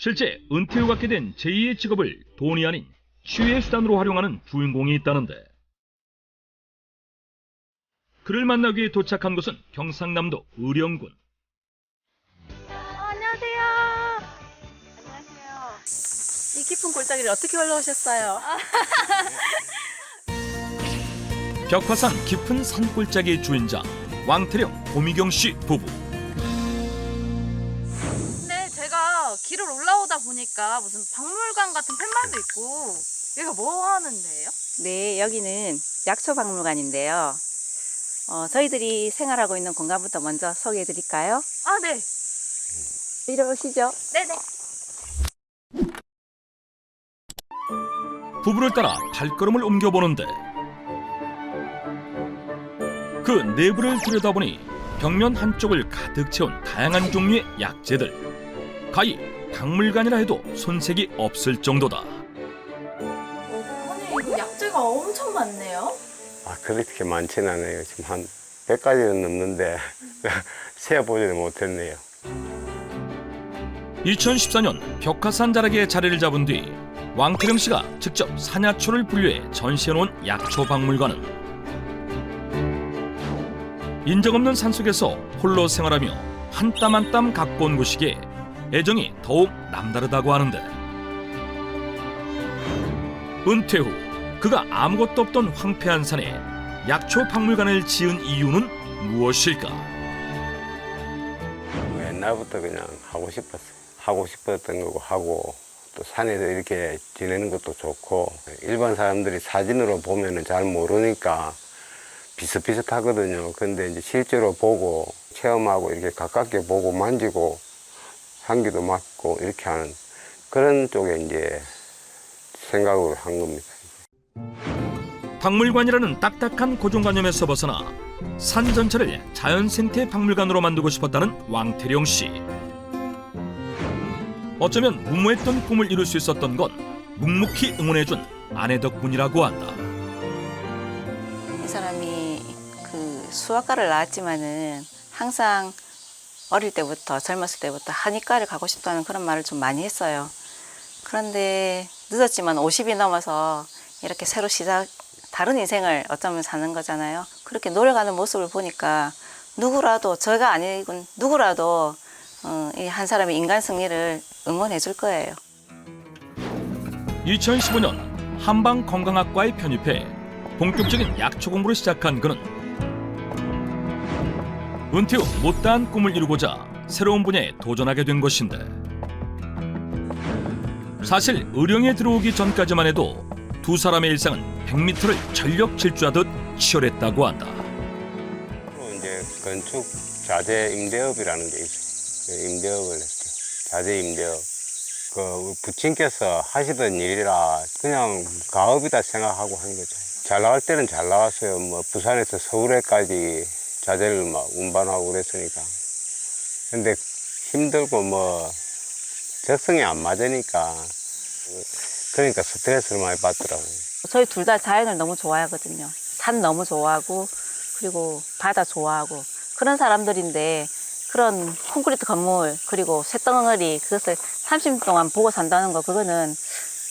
실제 은퇴 후 갖게 된 제2의 직업을 돈이 아닌 치유의 수단으로 활용하는 주인공이 있다는데, 그를 만나기 위해 도착한 곳은 경상남도 의령군. 안녕하세요. 안녕하세요. 이 깊은 골짜기를 어떻게 올라오셨어요? 벽화산 깊은 산골짜기의 주인장 왕태령, 고미경 씨 부부. 근데 제가 길을 올라오다 보니까 무슨 박물관 같은 팻말도 있고, 여기가 뭐 하는 데예요? 네, 여기는 약초박물관인데요. 저희들이 생활하고 있는 공간부터 먼저 소개해 드릴까요? 아, 네. 이리 오시죠. 네네. 부부를 따라 발걸음을 옮겨보는데, 그 내부를 들여다보니 벽면 한쪽을 가득 채운 다양한 종류의 약재들. 가히 박물관이라 해도 손색이 없을 정도다. 아니, 이거 약재가 엄청 많네요. 그렇게 많지는 않아요. 지금 한 100가지는 넘는데 세어보지는 못했네요. 2014년 벽화산 자락에 자리를 잡은 뒤 왕태령 씨가 직접 산야초를 분류해 전시해놓은 약초박물관은 인적 없는 산속에서 홀로 생활하며 한 땀 한 땀 갖고 온 곳이기에 애정이 더욱 남다르다고 하는데, 은퇴 후 그가 아무것도 없던 황폐한 산에 약초박물관을 지은 이유는 무엇일까? 옛날부터 그냥 하고 싶었어요. 하고 싶었던 거고 하고, 또 산에서 이렇게 지내는 것도 좋고, 일반 사람들이 사진으로 보면은 잘 모르니까 비슷비슷하거든요. 근데 이제 실제로 보고 체험하고 이렇게 가깝게 보고 만지고 향기도 맡고 이렇게 하는 그런 쪽에 이제 생각으로 한 겁니다. 박물관이라는 딱딱한 고정관념에서 벗어나 산 전체를 자연생태 박물관으로 만들고 싶었다는 왕태령 씨. 어쩌면 무모했던 꿈을 이룰 수 있었던 건 묵묵히 응원해준 아내 덕분이라고 한다. 이 사람이 그 수학과를 나왔지만은 항상 어릴 때부터 젊었을 때부터 한의과를 가고 싶다는 그런 말을 좀 많이 했어요. 그런데 늦었지만 50이 넘어서 이렇게 새로 다른 인생을 어쩌면 사는 거잖아요. 그렇게 노력하는 모습을 보니까 누구라도, 저가 아니군 누구라도 이 한 사람의 인간 승리를 응원해 줄 거예요. 2015년 한방건강학과에 편입해 본격적인 약초 공부를 시작한 그는 은퇴 후 못다한 꿈을 이루고자 새로운 분야에 도전하게 된 것인데, 사실 의령에 들어오기 전까지만 해도 두 사람의 일상은 100m를 전력 질주하듯 치열했다고 한다. 이제 건축 자재 임대업이라는 게 있어요. 임대업을 했죠. 자재 임대업. 그 부친께서 하시던 일이라 그냥 가업이다 생각하고 한 거죠. 잘 나갈 때는 잘 나왔어요. 뭐 부산에서 서울에까지 자재를 막 운반하고 그랬으니까. 근데 힘들고 뭐 적성이 안 맞으니까 그러니까 스트레스를 많이 받더라고요. 저희 둘 다 자연을 너무 좋아하거든요. 산 너무 좋아하고 그리고 바다 좋아하고 그런 사람들인데, 그런 콘크리트 건물 그리고 쇳덩어리 그것을 30년 동안 보고 산다는 거, 그거는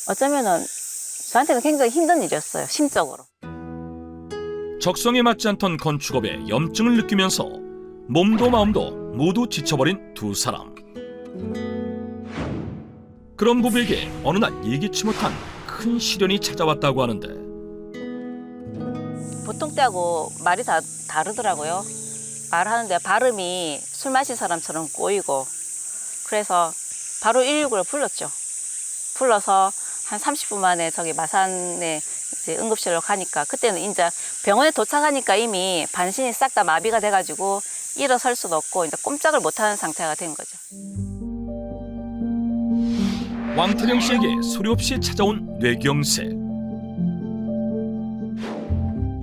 어쩌면은 저한테는 굉장히 힘든 일이었어요, 심적으로. 적성에 맞지 않던 건축업에 염증을 느끼면서 몸도 마음도 모두 지쳐버린 두 사람. 그런 부부에게 어느 날 예기치 못한 큰 시련이 찾아왔다고 하는데, 보통 때하고 말이 다르더라고요. 말하는데 발음이 술 마신 사람처럼 꼬이고, 그래서 바로 119를 불렀죠. 불러서 한 30분 만에 저기 마산에 이제 응급실로 가니까, 그때는 이제 병원에 도착하니까 이미 반신이 싹 다 마비가 돼가지고 일어설 수도 없고 이제 꼼짝을 못하는 상태가 된 거죠. 왕태령 씨에게 소리 없이 찾아온 뇌경색.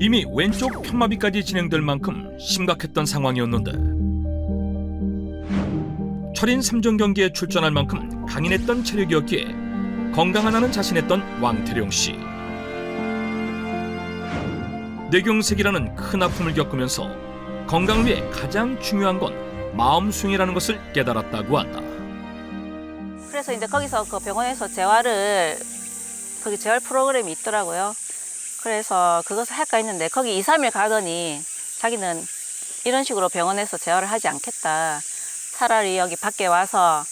이미 왼쪽 편마비까지 진행될 만큼 심각했던 상황이었는데, 철인 3종 경기에 출전할 만큼 강인했던 체력이었기에 건강하다는 자신했던 왕태령 씨. 뇌경색이라는 큰 아픔을 겪으면서 건강을 위해 가장 중요한 건 마음 수행이라는 것을 깨달았다고 한다. 그래서 이제 거기서 그 병원에서 거기 재활 프로그램이 있더라고요. 그래서 그것을 할까 했는데 거기 2, 3일 가더니 자기는 이런 식으로 병원에서 재활을 하지 않겠다. 차라리 여기 밖에 와서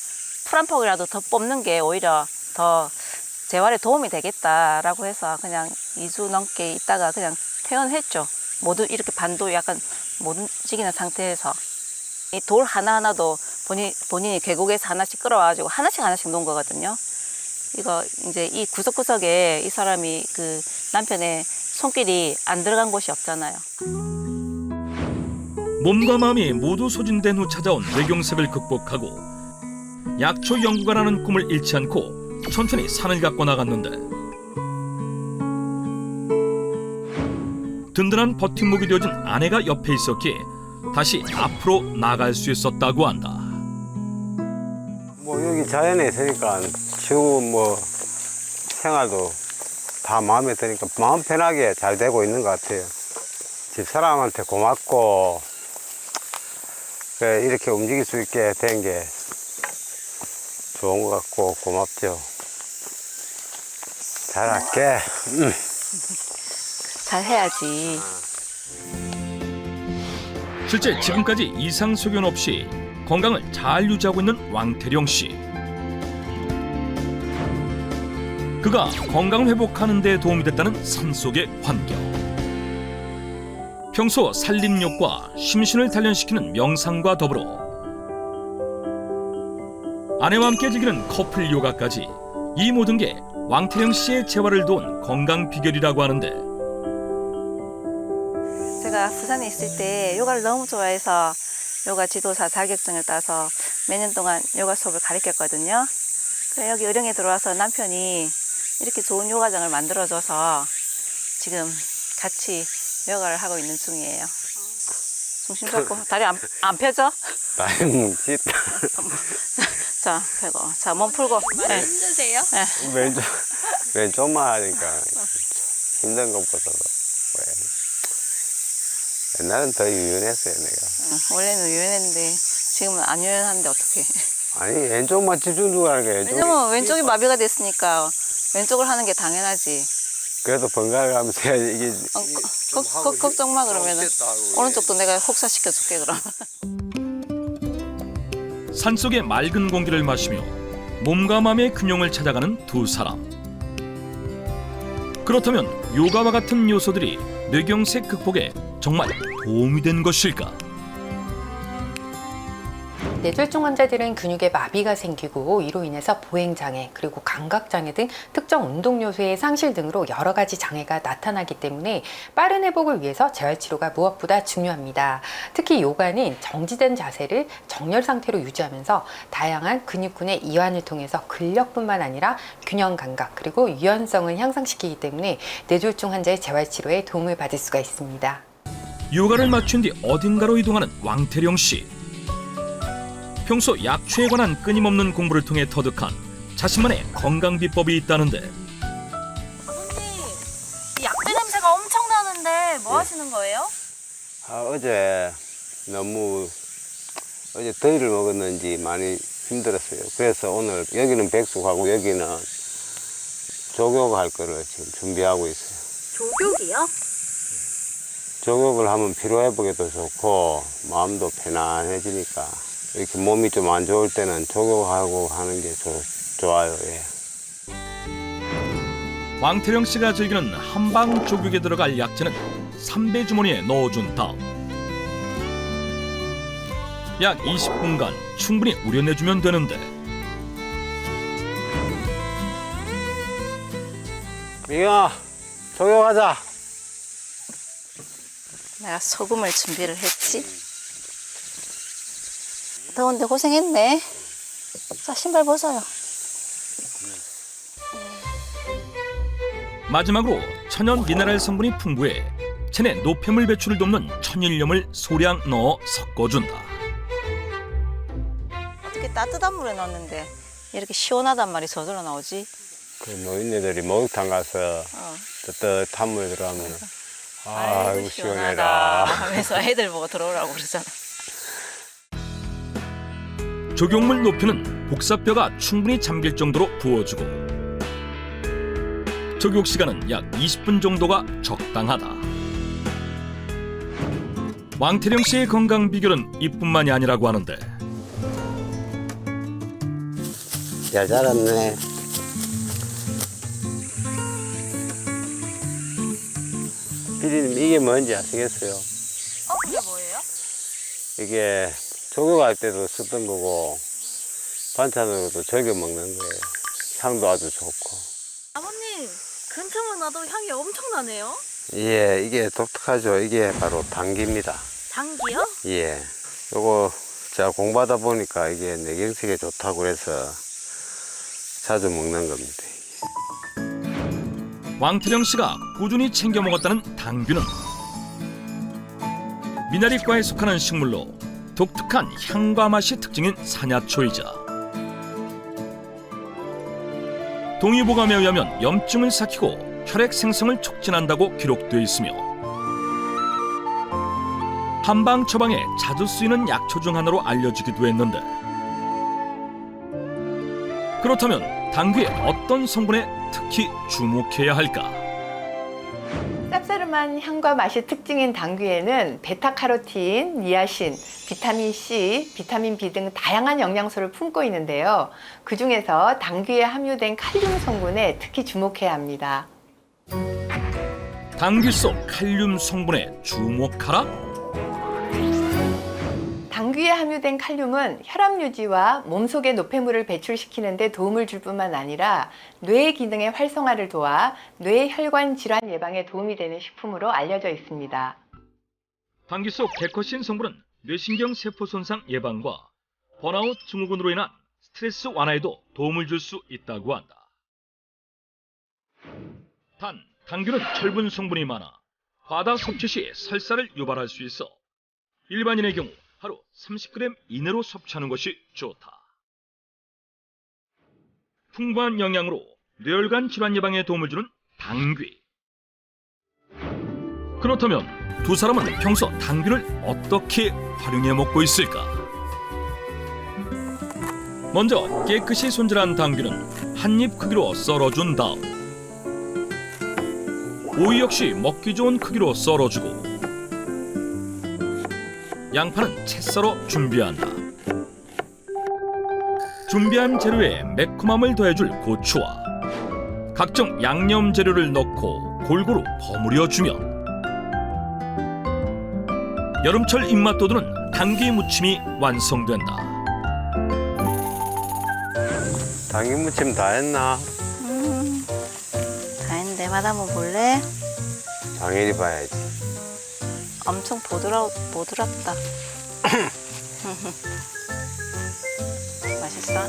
풀 한 폭이라도 더 뽑는 게 오히려 더 재활에 도움이 되겠다라고 해서 그냥 2주 넘게 있다가 그냥 퇴원했죠. 모두 이렇게 반도 약간 못 움직이는 상태에서 이 돌 하나하나도 본인이 계곡에서 하나씩 끌어와가지고 하나씩 놓은 거거든요. 이거 이제 이 구석구석에 이 사람이 그 남편의 손길이 안 들어간 곳이 없잖아요. 몸과 마음이 모두 소진된 후 찾아온 뇌경색을 극복하고 약초 연구가라는 꿈을 잃지 않고 천천히 산을 갖고 나갔는데 든든한 버팀목이 되어준 아내가 옆에 있었기에 다시 앞으로 나갈 수 있었다고 한다. 뭐 여기 자연에 있으니까 지금 뭐 생활도 다 마음에 드니까 마음 편하게 잘 되고 있는 것 같아요. 집사람한테 고맙고 그래, 이렇게 움직일 수 있게 된 게 좋은 것 같고 고맙죠. 잘할게. 잘해야지. 실제 지금까지 이상 소견 없이 건강을 잘 유지하고 있는 왕태령 씨. 그가 건강을 회복하는 데 도움이 됐다는 산속의 환경. 평소 살림욕과 심신을 단련시키는 명상과 더불어 아내와 함께 즐기는 커플 요가까지 이 모든 게 왕태령 씨의 재활을 도운 건강 비결이라고 하는데 제가 부산에 있을 때 요가를 너무 좋아해서 요가 지도사 자격증을 따서 몇 년 동안 요가 수업을 가르쳤거든요. 그래 여기 의령에 들어와서 남편이 이렇게 좋은 요가장을 만들어줘서 지금 같이 요가를 하고 있는 중이에요. 중심 잡고 다리 안 펴져? 다리 뭉치다. 자, 펴고. 자, 몸 풀고. 네. 힘드세요? 네. 왼쪽만 하니까 힘든 것보다도 옛날엔 더 유연했어요 내가. 원래는 유연했는데 지금은 안 유연한데 어떡해. 아니 왼쪽만 집중적으로 하는 게 왜냐면 왼쪽이 마비가 됐으니까 왼쪽을 하는 게 당연하지. 그래도 번갈아 가면서 해야지 이게 걱정 마 그러면은 오른쪽도 내가 혹사시켜 줄게 그럼. 산속의 맑은 공기를 마시며 몸과 마음의 균형을 찾아가는 두 사람. 그렇다면 요가와 같은 요소들이 뇌경색 극복에 정말 도움이 된 것일까? 뇌졸중 환자들은 근육에 마비가 생기고 이로 인해서 보행장애 그리고 감각장애 등 특정 운동 요소의 상실 등으로 여러 가지 장애가 나타나기 때문에 빠른 회복을 위해서 재활치료가 무엇보다 중요합니다. 특히 요가는 정지된 자세를 정렬 상태로 유지하면서 다양한 근육군의 이완을 통해서 근력뿐만 아니라 균형 감각 그리고 유연성을 향상시키기 때문에 뇌졸중 환자의 재활치료에 도움을 받을 수가 있습니다. 요가를 마친 뒤 어딘가로 이동하는 왕태령 씨. 평소 약초에 관한 끊임없는 공부를 통해 터득한 자신만의 건강 비법이 있다는데 아버님, 이 약재 냄새가 엄청 나는데 뭐 하시는 거예요? 어제 더위를 먹었는지 많이 힘들었어요. 그래서 오늘 여기는 백숙하고 여기는 조격 할 거를 지금 준비하고 있어요. 조격이요? 조격을 하면 피로회복에도 좋고 마음도 편안해지니까 이렇게 몸이 좀 안 좋을 때는 조격하고 하는 게 좋아요. 예. 왕태령 씨가 즐기는 한방 조격에 들어갈 약재는 삼배 주머니에 넣어준 다음 약 20분간 충분히 우려내주면 되는데 민경아, 조격하자. 내가 소금을 준비를 했지. 더운데 고생했네. 자, 신발 벗어요. 마지막으로 천연 미네랄 성분이 풍부해 체내 노폐물 배출을 돕는 천일염을 소량 넣어 섞어준다. 어떻게 따뜻한 물에 넣었는데 이렇게 시원하단 말이 저절로 나오지? 그 노인네들이 목욕탕 가서 뜨뜻한 물 들어가면 아이고 시원해라 하면서 애들 보고 들어오라고 그러잖아. 조경물 노폐는 복사뼈가 충분히 잠길 정도로 부어주고 적육 시간은 약 20분 정도가 적당하다. 왕태령 씨의 건강 비결은 이뿐만이 아니라고 하는데 잘 자랐네. 피디님 이게 뭔지 아시겠어요? 그게 뭐예요? 이게 조교할 때도 쓰던 거고 반찬으로도 즐겨 먹는 거예요. 향도 아주 좋고. 아버님, 근처만 와도 향이 엄청나네요. 예, 이게 독특하죠. 이게 바로 당귀입니다. 당귀요? 예, 요거 제가 공부하다 보니까 이게 뇌경색에 좋다고 해서 자주 먹는 겁니다. 왕태령 씨가 꾸준히 챙겨 먹었다는 당귀는 미나리과에 속하는 식물로 독특한 향과 맛이 특징인 산야초이자 동의보감에 의하면 염증을 삭히고 혈액 생성을 촉진한다고 기록되어 있으며 한방 처방에 자주 쓰이는 약초 중 하나로 알려지기도 했는데 그렇다면 당귀의 어떤 성분에 특히 주목해야 할까? 쌉싸름한 향과 맛이 특징인 당귀에는 베타카로틴, 니아신, 비타민 C, 비타민 B 등 다양한 영양소를 품고 있는데요. 그 중에서 당귀에 함유된 칼륨 성분에 특히 주목해야 합니다. 당귀 속 칼륨 성분에 주목하라? 당귀에 함유된 칼륨은 혈압 유지와 몸속의 노폐물을 배출시키는 데 도움을 줄 뿐만 아니라 뇌 기능의 활성화를 도와 뇌혈관 질환 예방에 도움이 되는 식품으로 알려져 있습니다. 당귀 속 게커신 성분은 뇌신경 세포 손상 예방과 번아웃 증후군으로 인한 스트레스 완화에도 도움을 줄 수 있다고 한다. 단, 당귀는 철분 성분이 많아 과다 섭취 시 설사를 유발할 수 있어 일반인의 경우 하루 30g 이내로 섭취하는 것이 좋다. 풍부한 영양으로 뇌혈관 질환 예방에 도움을 주는 당귀. 그렇다면 두 사람은 평소 당귀를 어떻게 활용해 먹고 있을까? 먼저 깨끗이 손질한 당귀는 한 입 크기로 썰어준 다음 오이 역시 먹기 좋은 크기로 썰어주고 양파는 채 썰어 준비한다. 준비한 재료에 매콤함을 더해줄 고추와 각종 양념 재료를 넣고 골고루 버무려 주면 여름철 입맛 돋우는 당귀 무침이 완성된다. 당귀 무침 다 했나? 다 했는데 맛 한번 볼래? 당연히 봐야지. 엄청 보드랍다. 맛있어?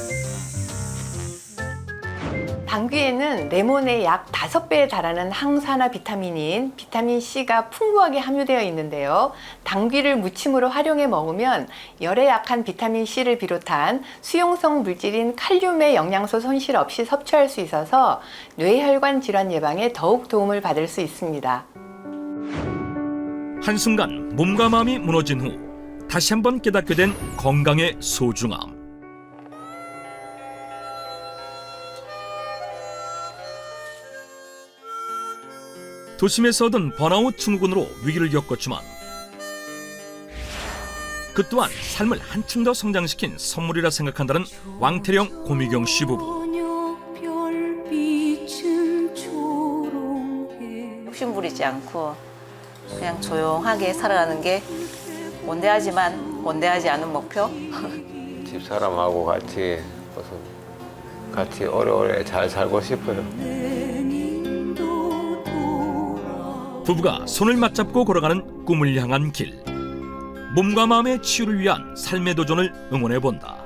당귀에는 레몬의 약 5배에 달하는 항산화 비타민인 비타민 C가 풍부하게 함유되어 있는데요. 당귀를 무침으로 활용해 먹으면 열에 약한 비타민 C를 비롯한 수용성 물질인 칼륨의 영양소 손실 없이 섭취할 수 있어서 뇌혈관 질환 예방에 더욱 도움을 받을 수 있습니다. 한순간 몸과 마음이 무너진 후 다시 한번 깨닫게 된 건강의 소중함. 도심에서 얻은 번아웃 증후군으로 위기를 겪었지만 그 또한 삶을 한층 더 성장시킨 선물이라 생각한다는 왕태령 고미경 씨 부부. 욕심 부리지 않고 그냥 조용하게 살아가는 게 원대하지만 원대하지 않은 목표? 집사람하고 같이 오래오래 잘 살고 싶어요. 부부가 손을 맞잡고 걸어가는 꿈을 향한 길. 몸과 마음의 치유를 위한 삶의 도전을 응원해본다.